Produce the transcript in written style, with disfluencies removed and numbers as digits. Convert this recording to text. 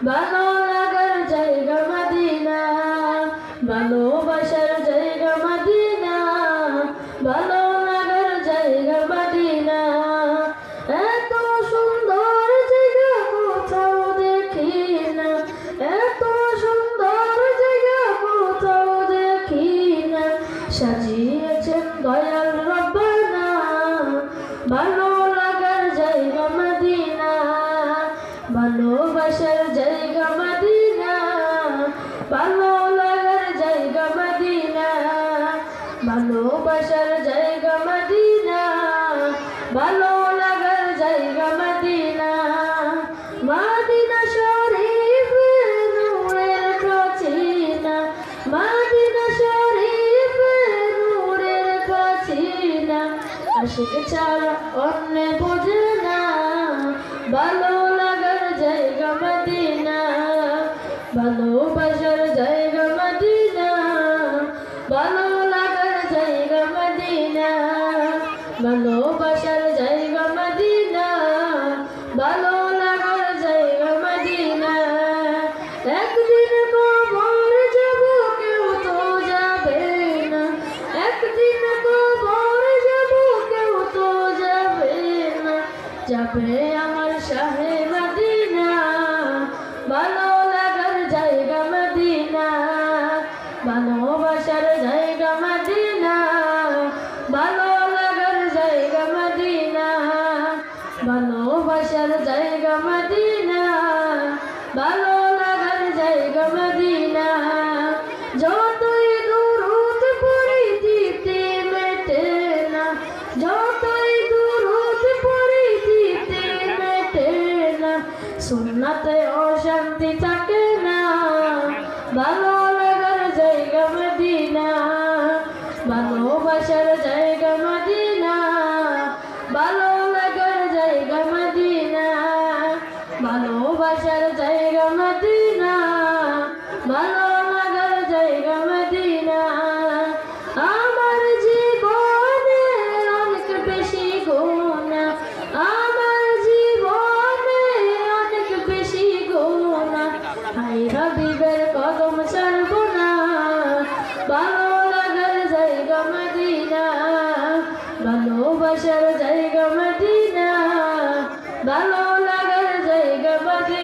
ভালো লাগার জায়গা মদিনা, ভালোবাসার জায়গা মদিনা, ভালো লাগার জায়গা মদিনা। এত সুন্দর জায়গা কোথাও দেখি না, এত সুন্দর জায়গা কোথাও দেখি না। সাজিয়েছেন দয়াল রব্বানা, ভালো লাগার জায়গা মদিনা, ভালোবাসার জায়গা মদিনা, ভালো লাগার জায়গা মদিনা, ভালোবাসার জায়গা মদিনা, ভালো লাগার জায়গা মদিনা। মদিনা শরীফ নূরের খাজিনা, মদিনা শরীফ নূরের খাজিনা। আশিক ছাড়া অন্য বোঝে না, ভালো লাগার জায়গা মদিনা, ভালোবাসার জায়গা মদিনা, ভালো লাগার জায়গা মদিনা, ভালোবাসার জায়গা মদিনা, ভালো লাগার জায়গা মদিনা। একদিন কবর যাব কেউ তো যাবে না, একদিন কবর যাব কেউ তো যাবে না। যাবে আমার শাহে মদিনা, ভালো লাগার জায়গা মদিনা, ভালোবাসার জায়গা মদিনা, ভালো লাগার জায়গা মদিনা, ভালোবাসার জায়গা মদিনা, ভালো লাগার জায়গা মদিনা। যতই দুরূদ পড়ি দিতে মেটে না, যতই দুরূদ পড়ি দিতে মেটে না। সুন্নাতে অশান্তি থাকে না, ভালো